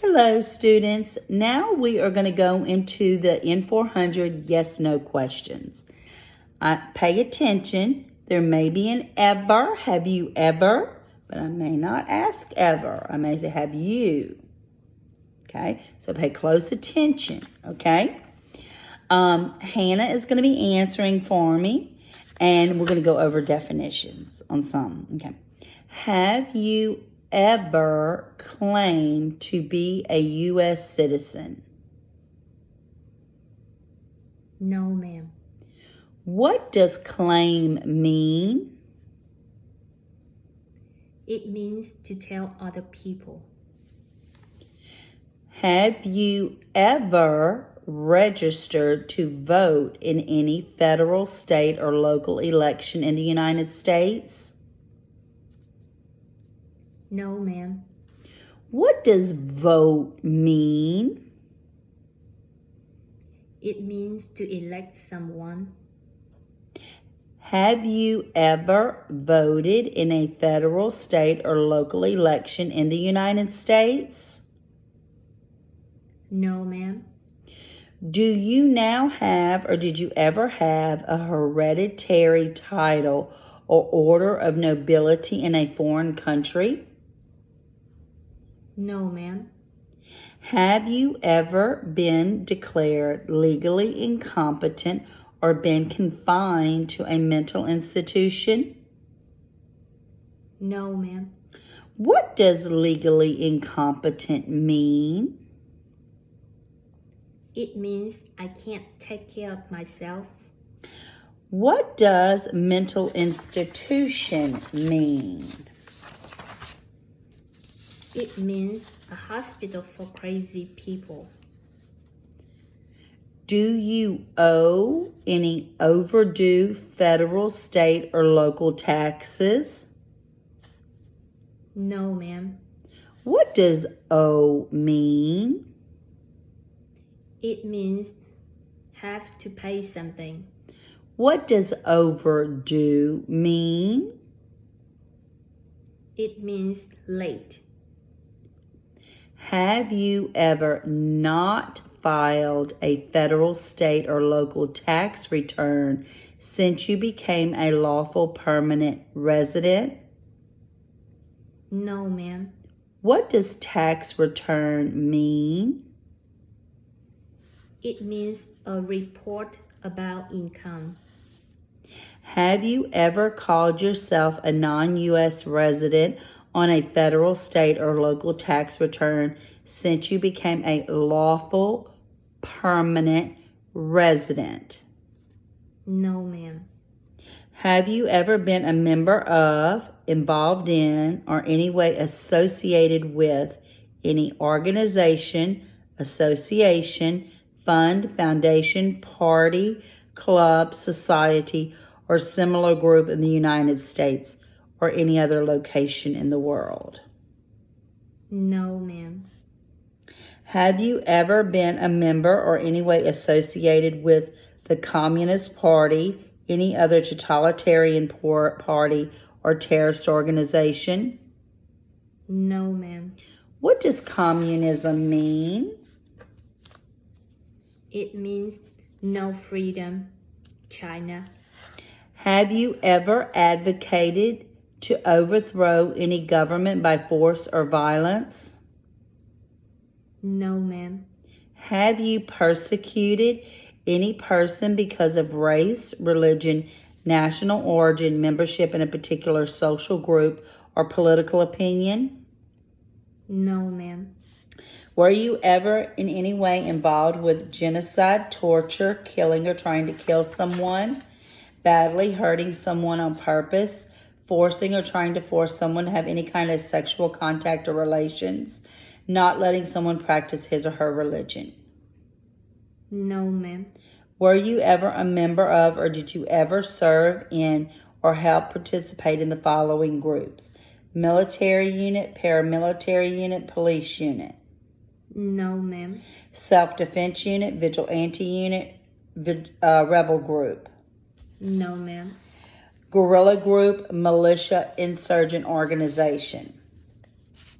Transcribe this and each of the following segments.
Hello, students. Now we are going to go into the N400 yes-no questions. Pay attention. There may be an ever. Have you ever? But I may not ask ever. I may say, have you? Okay, so pay close attention, okay? Hannah is going to be answering for me, and we're going to go over definitions on some, okay? Have you ever claimed to be a U.S. citizen? No, ma'am. What does claim mean? It means to tell other people. Have you ever registered to vote in any federal, state, or local election in the United States? No, ma'am. What does vote mean? It means to elect someone. Have you ever voted in a federal, state, or local election in the United States? No, ma'am. Do you now have, or did you ever have, a hereditary title or order of nobility in a foreign country? No, ma'am. Have you ever been declared legally incompetent or been confined to a mental institution? No, ma'am. What does legally incompetent mean? It means I can't take care of myself. What does mental institution mean? It means a hospital for crazy people. Do you owe any overdue federal, state, or local taxes? No, ma'am. What does owe mean? It means have to pay something. What does overdue mean? It means late. Have you ever not filed a federal, state, or local tax return since you became a lawful permanent resident? No, ma'am. What does tax return mean? It means a report about income. Have you ever called yourself a non-U.S. resident on a federal, state, or local tax return since you became a lawful permanent resident? No, ma'am. Have you ever been a member of, involved in, or any way associated with any organization, association, fund, foundation, party, club, society, or similar group in the United States or any other location in the world? No, ma'am. Have you ever been a member or any way associated with the Communist Party, any other totalitarian party, or terrorist organization? No, ma'am. What does communism mean? It means no freedom, China. Have you ever advocated to overthrow any government by force or violence? No, ma'am. Have you persecuted any person because of race, religion, national origin, membership in a particular social group, or political opinion? No, ma'am. Were you ever in any way involved with genocide, torture, killing, or trying to kill someone, badly hurting someone on purpose, forcing or trying to force someone to have any kind of sexual contact or relations, not letting someone practice his or her religion? No, ma'am. Were you ever a member of, or did you ever serve in or help participate in the following groups? Military unit, paramilitary unit, police unit. No, ma'am. Self-defense unit, vigilante unit, rebel group. No, ma'am. Guerrilla group, militia, insurgent organization.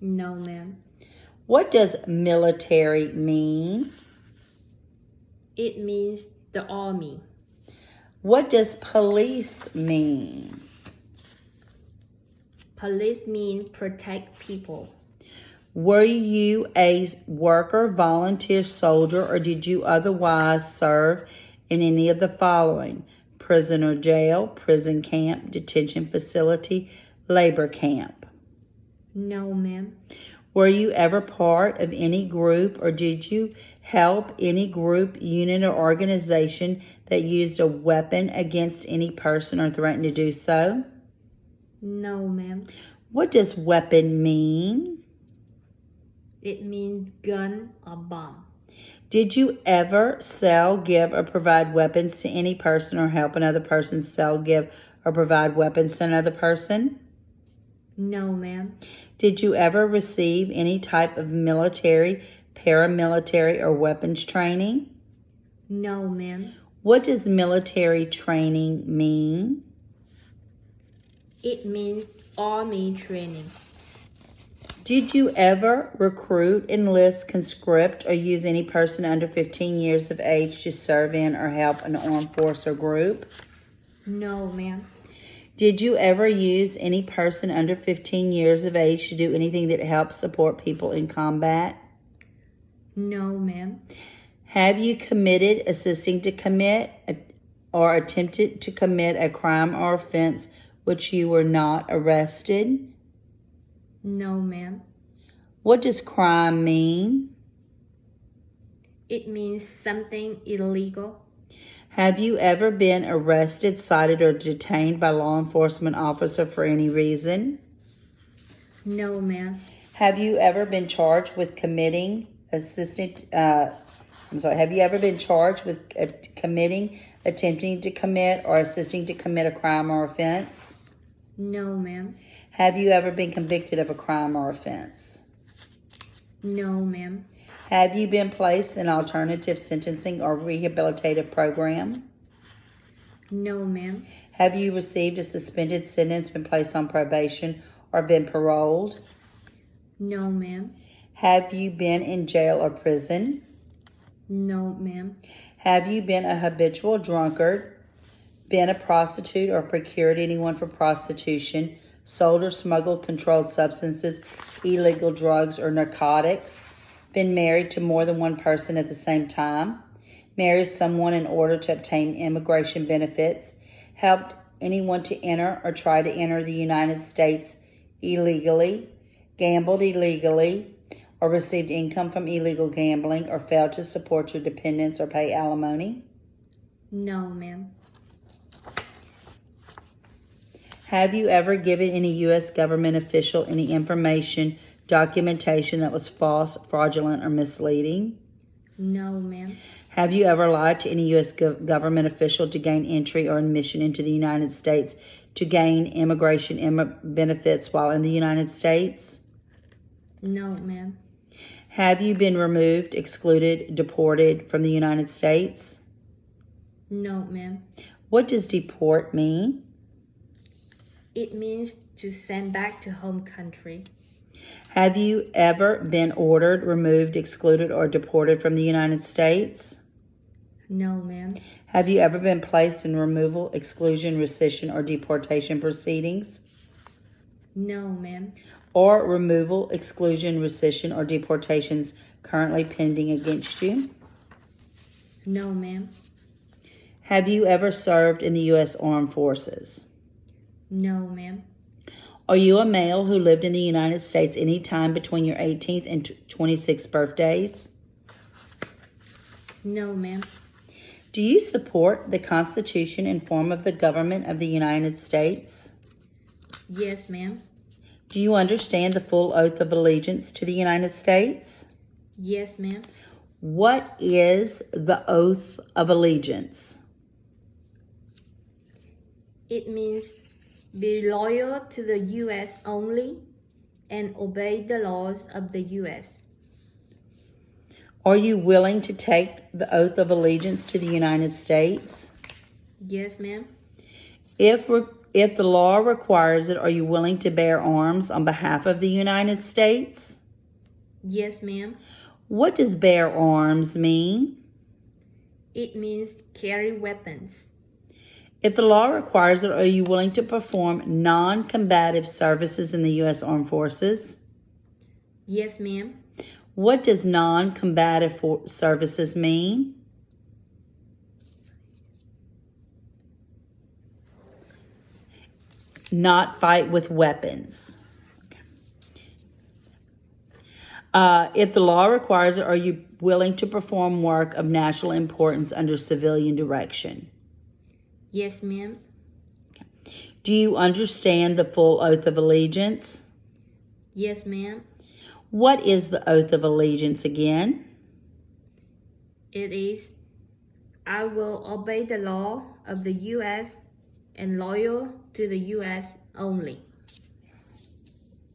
No, ma'am. What does military mean? It means the army. What does police mean? Police mean protect people. Were you a worker, volunteer, soldier, or did you otherwise serve in any of the following? Prison or jail, prison camp, detention facility, labor camp. No, ma'am. Were you ever part of any group or did you help any group, unit, or organization that used a weapon against any person or threatened to do so? No, ma'am. What does weapon mean? It means gun or bomb. Did you ever sell, give, or provide weapons to any person or help another person sell, give, or provide weapons to another person? No, ma'am. Did you ever receive any type of military, paramilitary, or weapons training? No, ma'am. What does military training mean? It means army training. Did you ever recruit, enlist, conscript, or use any person under 15 years of age to serve in or help an armed force or group? No, ma'am. Did you ever use any person under 15 years of age to do anything that helps support people in combat? No, ma'am. Have you committed, assisting to commit, or attempted to commit a crime or offense which you were not arrested? No, ma'am. What does crime mean? It means something illegal. Have you ever been arrested, cited, or detained by law enforcement officer for any reason? No, ma'am. Have you ever been charged with have you ever been charged with committing, attempting to commit, or assisting to commit a crime or offense? No, ma'am. Have you ever been convicted of a crime or offense? No, ma'am. Have you been placed in alternative sentencing or rehabilitative program? No, ma'am. Have you received a suspended sentence, been placed on probation, or been paroled? No, ma'am. Have you been in jail or prison? No, ma'am. Have you been a habitual drunkard, been a prostitute or procured anyone for prostitution, sold or smuggled controlled substances, illegal drugs, or narcotics, been married to more than one person at the same time, married someone in order to obtain immigration benefits, helped anyone to enter or try to enter the United States illegally, gambled illegally, or received income from illegal gambling, or failed to support your dependents or pay alimony? No, ma'am. Have you ever given any U.S. government official any information, documentation that was false, fraudulent, or misleading? No, ma'am. Have you ever lied to any U.S. government official to gain entry or admission into the United States to gain immigration benefits while in the United States? No, ma'am. Have you been removed, excluded, deported from the United States? No, ma'am. What does deport mean? It means to send back to home country. Have you ever been ordered, removed, excluded, or deported from the United States? No, ma'am. Have you ever been placed in removal, exclusion, rescission, or deportation proceedings? No, ma'am. Or removal, exclusion, rescission, or deportations currently pending against you? No, ma'am. Have you ever served in the U.S. Armed Forces? No, ma'am. Are you a male who lived in the United States any time between your 18th and 26th birthdays? No, ma'am. Do you support the Constitution and form of the government of the United States? Yes, ma'am. Do you understand the full oath of allegiance to the United States? Yes, ma'am. What is the oath of allegiance? It means be loyal to the U.S. only and obey the laws of the U.S. Are you willing to take the oath of allegiance to the United States? Yes, ma'am. If the law requires it, are you willing to bear arms on behalf of the United States? Yes, ma'am. What does bear arms mean? It means carry weapons. If the law requires it, are you willing to perform non-combative services in the U.S. Armed Forces? Yes, ma'am. What does non-combative services mean? Not fight with weapons. If the law requires it, are you willing to perform work of national importance under civilian direction? Yes, ma'am. Do you understand the full oath of allegiance? Yes, ma'am. What is the oath of allegiance again? It is, I will obey the law of the U.S. and loyal to the U.S. only.